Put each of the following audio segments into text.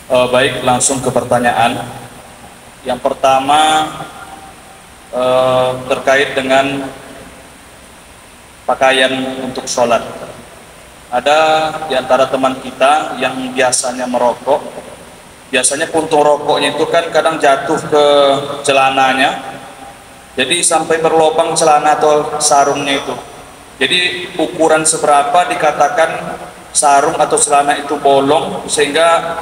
Baik, langsung ke pertanyaan. Yang pertama terkait dengan pakaian untuk sholat. Ada di antara teman kita yang biasanya merokok. Biasanya puntung rokoknya itu kan kadang jatuh ke celananya, jadi sampai berlubang celana atau sarungnya itu. Jadi ukuran seberapa dikatakan sarung atau celana itu bolong sehingga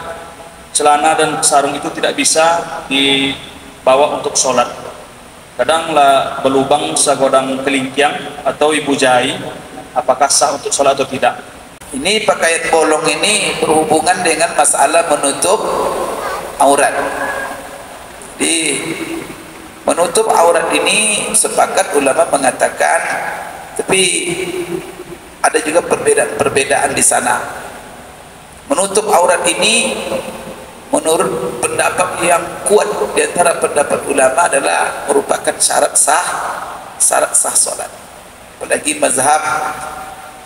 celana dan sarung itu tidak bisa dibawa untuk sholat. Kadang lah berlubang segodang kelingkiang atau ibu jai, apakah sah untuk sholat atau tidak? Ini pakaian bolong ini berhubungan dengan masalah menutup aurat. Di menutup aurat ini sepakat ulama mengatakan, tapi ada juga perbedaan di sana. Menutup aurat ini menurut pendapat yang kuat di antara pendapat ulama adalah merupakan syarat sah salat. Apalagi mazhab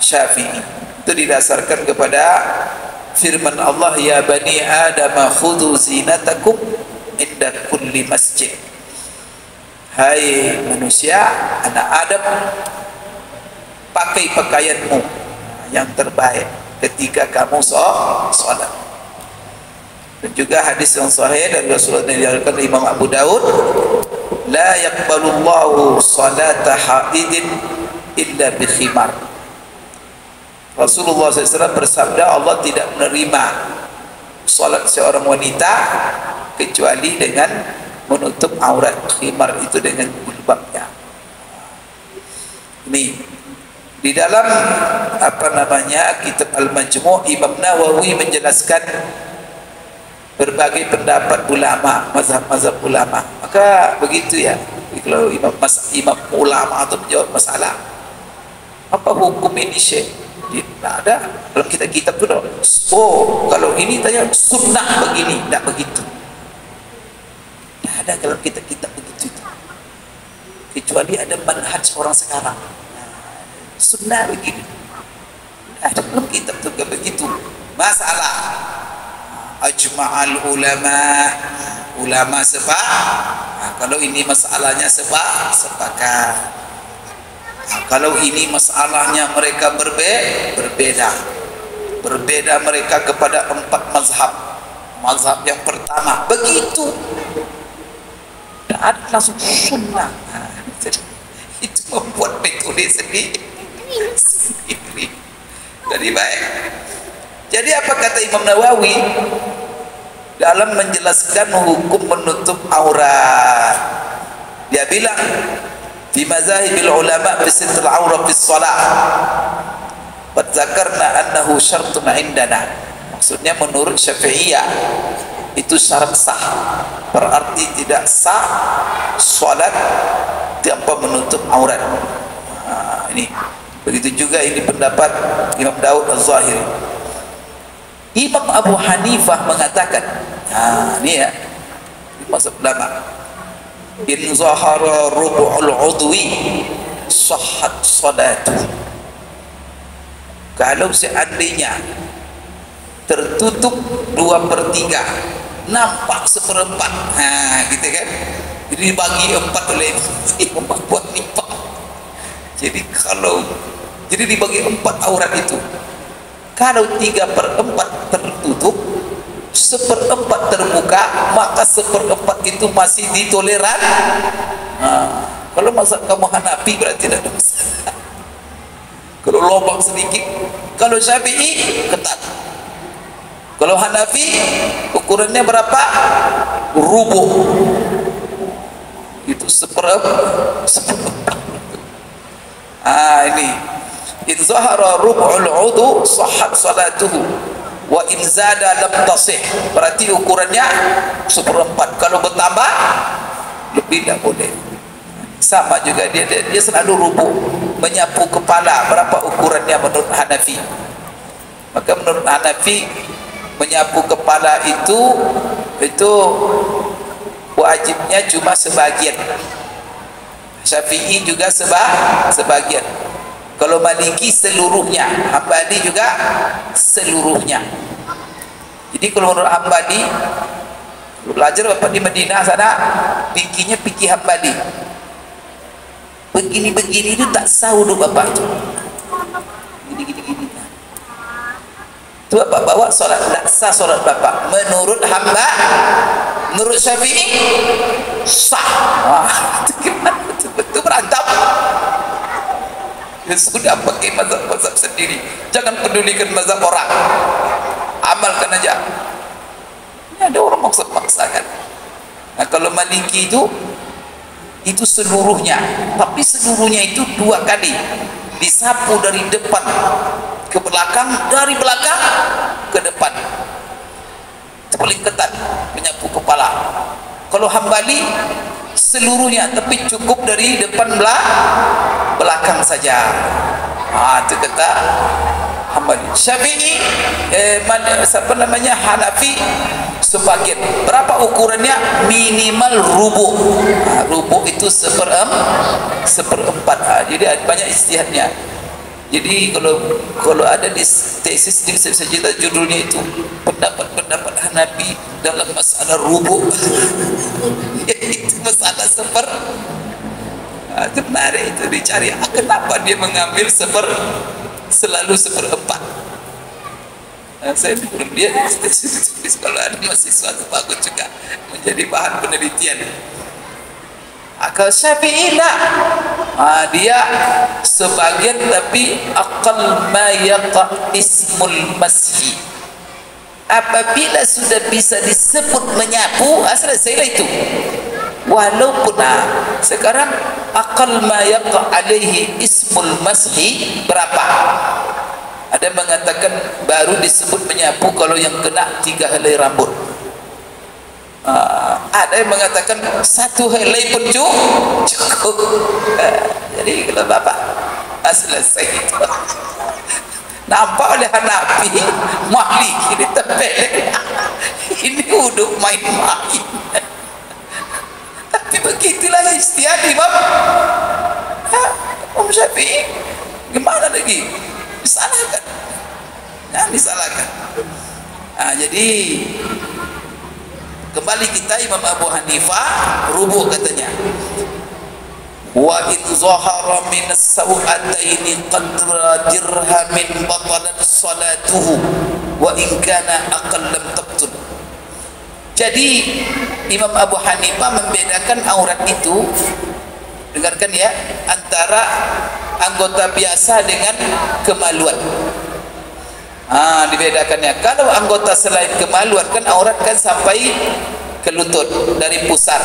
Syafi'i itu didasarkan kepada firman Allah, ya bani Adam khudhu zinatakum inda kulli masjid. Hai manusia, anak Adam, pakai pakaianmu yang terbaik ketika kamu sholat. Dan juga hadis yang sahih dari Rasulullah yang diriwayatkan Imam Abu Daud, la yaqbalullahu salata haidin illa bi khimar. Rasulullah SAW bersabda, Allah tidak menerima salat seorang wanita kecuali dengan menutup aurat. Khimar itu dengan jilbabnya. Ini di dalam kitab Al-Majmu', Imam Nawawi menjelaskan berbagai pendapat ulama, mazhab-mazhab ulama. Maka begitu ya, kalau imam ulama atau menjawab masalah, apa hukum ini Syekh? Tidak ada dalam kitab itu. Oh, kalau ini tanya sunnah begini, tidak begitu. Tidak ada dalam kitab begitu. Kecuali ada manhaj orang sekarang. Sunnah begini. Ada dalam kitab juga begitu. Masalah ajma'al ulama kalau ini masalahnya sepakat. Kalau ini masalahnya mereka berbeda mereka kepada 4 mazhab yang pertama begitu, tidak ada langsung sunnah. Itu membuat metode sendiri dari baik. Jadi apa kata Imam Nawawi dalam menjelaskan hukum menutup aurat? Dia bilang di mazahibil ulama bisitr aurat bis shalah qad zakarna annahu syartun indana. Maksudnya menurut Syafi'iyah itu syarat sah, berarti tidak sah salat tanpa menutup aurat. Ini begitu juga ini pendapat Imam Daud Az-Zahiri. Imam Abu Hanifah mengatakan, ini ya mazhab ulama, in zahara rubu'ul udwi sahhat salatu. Kalau seandainya tertutup 2/3, nampak 1/4, gitu kan, jadi dibagi 4 oleh Imam Abu Hanifah. Jadi dibagi 4 aurat itu. Kalau 3/4 tertutup, 1/4 terbuka, maka 1/4 itu masih ditoleran. Kalau mazhab kamu Hanafi berarti tidak ada masalah. Kalau lubang sedikit, kalau Syafi'i ketat. Kalau Hanafi ukurannya berapa? Rubuh. Itu 1/4. Ini in zahara rub'ul udu sahhat salatuhu wa in zada lam tasih. Berarti ukurannya 1/4. Kalau bertambah lebih tidak boleh. Sama juga dia selalu rubuh menyapu kepala. Berapa ukurannya menurut Hanafi? Maka menurut Hanafi menyapu kepala itu wajibnya cuma sebagian. Syafi'i juga sebagian. Kalau Maliki seluruhnya, Hambali juga seluruhnya. Jadi kalau menurut Hambali, belajar Bapak di Madinah sana, fikihnya fikih Hambali. Begini-begini itu tak sah wudu Bapak itu. Gini-gini. Itu Bapak bawa solat, tak sah solat Bapak. Menurut Hamba, menurut Syafi'i, sah. Wah, itu gimana? Betul berantem. Ya sudah, pakai mazhab-mazhab sendiri. Jangan pedulikan mazhab orang. Amalkan aja. Ini ada orang maksa-maksakan. Nah, kalau Maliki itu seluruhnya, tapi seluruhnya itu 2 kali disapu dari depan ke belakang, dari belakang ke depan. Itu paling ketat menyapu kepala. Kalau Hambali seluruhnya, tapi cukup dari depan belakang saja. Itu kata Hambali. Syafi'i Hanafi sebagian. Berapa ukurannya? Minimal rubuh. Rubuh itu seperempat. Jadi banyak istihadnya. Jadi kalau ada di tesis di sejuta judulnya itu pendapat Hanafi dalam masalah rubuh. Itu masalah itu menarik, itu dicari. Kenapa dia mengambil selalu seperempat? Saya belum lihat tesis kalau ada mahasiswa itu bagus juga menjadi bahan penelitian. Akal Syafi'i dia sebagian, tapi aqal ma yaqa ismul mashi. Apabila sudah bisa disebut menyapu, selesailah itu. Walaupun sekarang aqal ma yaqa alaihi ismul mashi berapa? Ada mengatakan baru disebut menyapu kalau yang kena 3 helai rambut. Ada yang mengatakan 1 helai pun cukup. Jadi kalau Bapak selesai itu. Nampak oleh Hanafi, Maliki ditempelin. Ini udah main-main. Tapi begitulah istihad Imam Syafi'i. Gimana lagi? Disalahkan. Jangan disalahkan. Jadi kembali kita Imam Abu Hanifah rubuh katanya. Wa in zahara min as-sawataini qadra dirhamin batalat salatuhu wa in kana aqall lam tabtul. Jadi Imam Abu Hanifah membedakan aurat itu, dengarkan ya, antara anggota biasa dengan kemaluan. Dibedakannya. Kalau anggota selain kemaluan kan aurat kan sampai ke lutut dari pusar.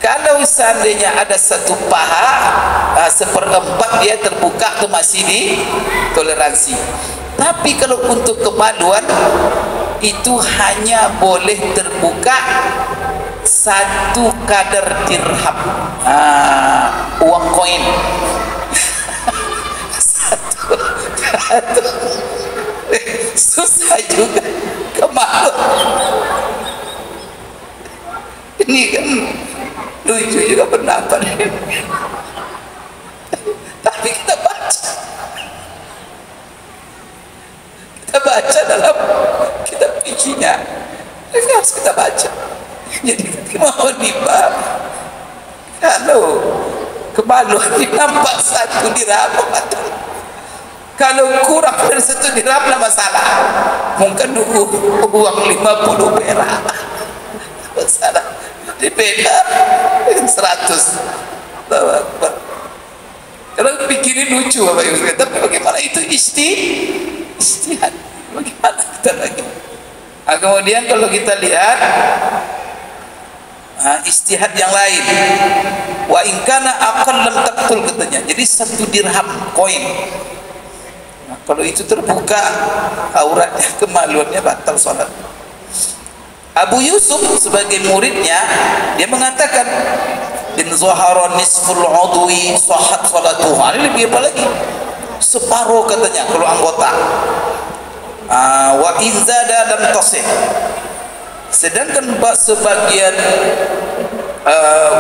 Kalau seandainya ada satu paha, seperempat dia terbuka, itu masih ditoleransi. Tapi kalau untuk kemaluan itu hanya boleh terbuka 1 kadar dirham, uang koin. Susah juga kemaluan. Ini kan lucu juga pendapat. Tapi kita baca dalam kitab fikihnya, harus kita baca. Jadi mau dibab kalau kemaluan nampak 1 dirham, kalau kurang dari 1 dirham lah masalah. Mungkin uang 50 perak masalah. Beda dengan 100. Kalau pikirin lucu Bapak Ibu, tapi bagaimana itu istihad? Bagaimana kita lagi? Kemudian kalau kita lihat istihad yang lain, wa in kana aqall lam taqtul katanya. Jadi 1 dirham koin. Kalau itu terbuka auratnya, kemaluannya, batal salat. Abu Yusuf sebagai muridnya, dia mengatakan in zahara nisful udwi sahhat salatuhu. Ini lebih apa lagi? Separuh katanya kalau anggota. Wa in zada lam tasih. Sedangkan sebagian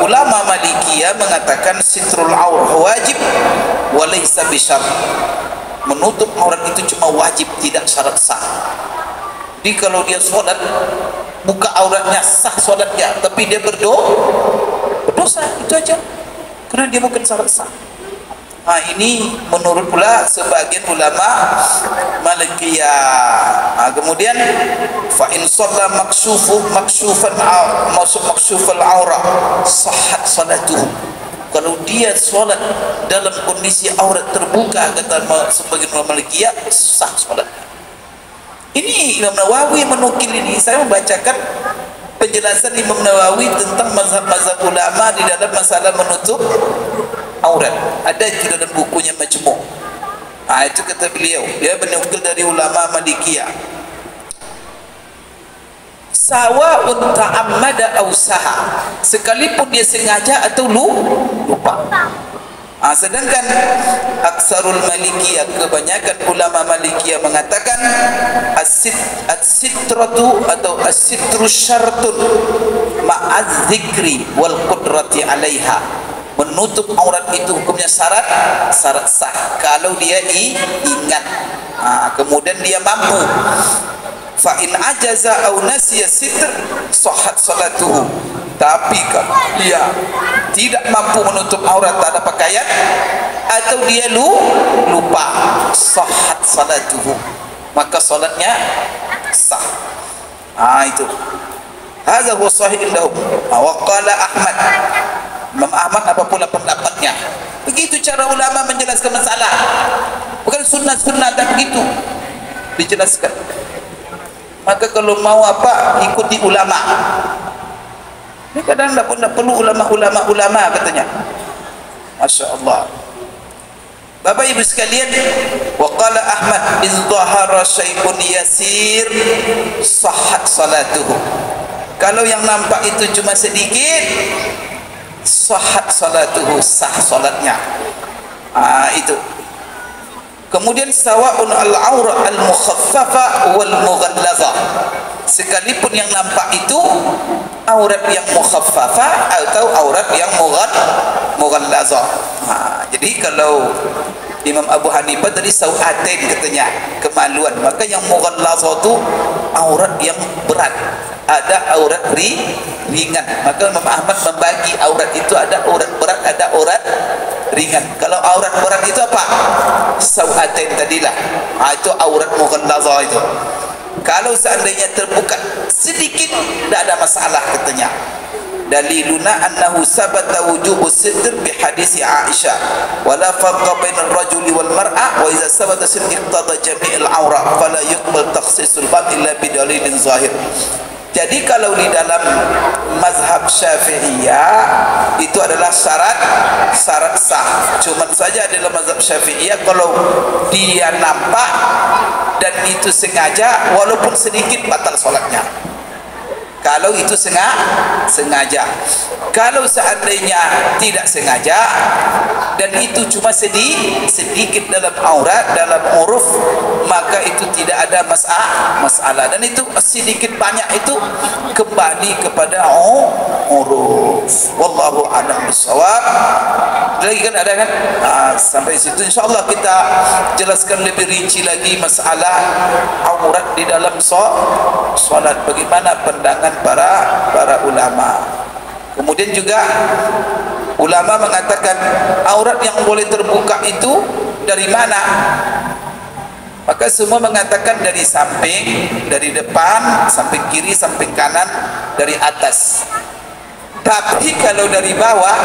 ulama Malikiyah mengatakan sitrul aurah wajib wa laysa bisyart. Menutup aurat itu cuma wajib, tidak syarat sah. Jadi kalau dia sholat buka auratnya sah sholatnya, tapi dia berdosa, itu aja, karena dia bukan sholat sah. Nah, ini menurut pula sebagian ulama Malikiyah. Kemudian fa in shalla makshufal aura sahhat salatuhu. Kalau dia sholat dalam kondisi aurat terbuka, kata sebagian ulama Malikiyah, sah sholatnya. Ini Imam Nawawi menukil ini. Saya membacakan penjelasan Imam Nawawi tentang mazhab-mazhab ulama di dalam masalah menutup aurat. Ada itu dalam bukunya Majmu'. Itu kata beliau, dia menukil dari ulama Malikiyah. Sawa'un ta'ammada aw saha, sekalipun dia sengaja atau lupa. Sedangkan aksarul Malikiyah, kebanyakan ulama Malikiyah mengatakan as-sitratu atau as-sitru syartun ma'az zikri wal qudrati 'alaiha. Menutup aurat itu hukumnya syarat sah kalau dia ingat, kemudian dia mampu. Fa in ajaza aw nasiya sitr sahhat salatuhu. Tapi kalau dia tidak mampu menutup aurat, tak ada pakaian, atau dia lupa, sahhat salatuhu, maka salatnya sah. Itu hadza huwa sahih indahum. Wa qala Ahmad, Imam Ahmad apa pula pendapatnya? Begitu cara ulama menjelaskan masalah. Bukan sunnah-sunnah dan begitu dijelaskan. Maka kalau mau apa, ikuti ulama. Ini kadang tidak perlu ulama katanya. Masya Allah. Bapak Ibu sekalian, wa qala Ahmad in dhahara syai'un yasir sahhat salatuhu. Kalau yang nampak itu cuma sedikit, sahhat salatuhu, sah salatnya. Itu. Kemudian sawa'un al-aura al-mukhaffafa wal mughallaza. Sekalipun yang nampak itu aurat yang mukhaffafa atau aurat yang mughallaza. Jadi kalau Imam Abu Hanifah tadi sawatain katanya, kemaluan, maka yang mughallaza itu aurat yang berat. Ada aurat ringan. Maka Imam Ahmad membagi aurat itu, ada aurat berat, ada aurat ringan. Kalau aurat berat itu apa? Sawatain tadilah. Itu aurat mughallaza itu. Kalau seandainya terbuka sedikit, tidak ada masalah katanya. Daliluna annahu sabata wujubu sitr bi hadis Aisyah wala farqa bainal rajuli wal mar'a wa idza sabata sitr iqtada jami'il awra fala yuqbal takhsisul bab illa bi dalilin zahir. Jadi kalau di dalam mazhab Syafi'iyah itu adalah syarat sah. Cuma saja dalam mazhab Syafi'iyah kalau dia nampak dan itu sengaja, walaupun sedikit batal solatnya. Kalau itu sengaja. Kalau seandainya tidak sengaja dan itu cuma sedikit dalam aurat, dalam uruf, maka itu tidak ada masalah. Dan itu sedikit banyak itu kembali kepada uruf. Wallahu a'lam bishawab. Lagi kan ada kan? Sampai situ insyaallah kita jelaskan lebih rinci lagi masalah aurat di dalam salat. Bagaimana pandangan para ulama. Kemudian juga ulama mengatakan aurat yang boleh terbuka itu dari mana? Maka semua mengatakan dari samping, dari depan, samping kiri, samping kanan, dari atas. Tapi kalau dari bawah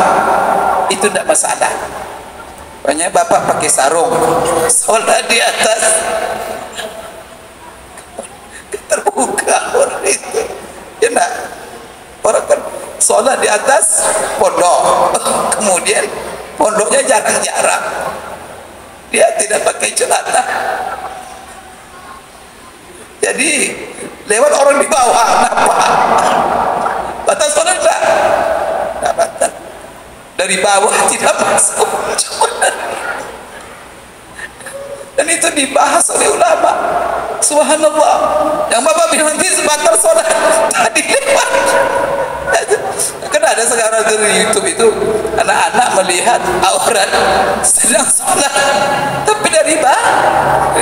itu tidak masalah. Banyak bapak pakai sarung, sholat di atas terbuka orang itu. Ya enggak? Orang kan sholat di atas pondok, kemudian pondoknya jarang-jarang, dia tidak pakai celana, jadi lewat orang di bawah, kenapa? Batas sholat enggak? Enggak batas. Dari bawah tidak masuk. Dan itu dibahas oleh ulama. Subhanallah. Yang bapak bilang ini sebatas sholat, tadi lewat. Karena ada sekarang di YouTube itu anak-anak melihat aurat sedang sholat, tapi dari bawah.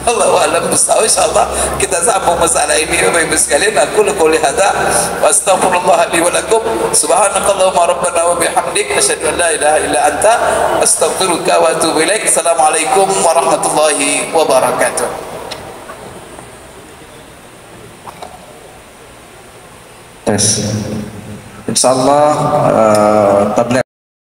Allah alam bisawab. Insyaallah kita sambung masalah ini Bapak Ibu sekalian. Aku qouli hadza wa astaghfirullah li wa lakum. Subhanakallahumma rabbana wa bihamdik asyhadu an la ilaha illa anta astaghfiruka wa atubu ilaik. Assalamualaikum warahmatullahi wabarakatuh. Tes. Insyaallah tabligh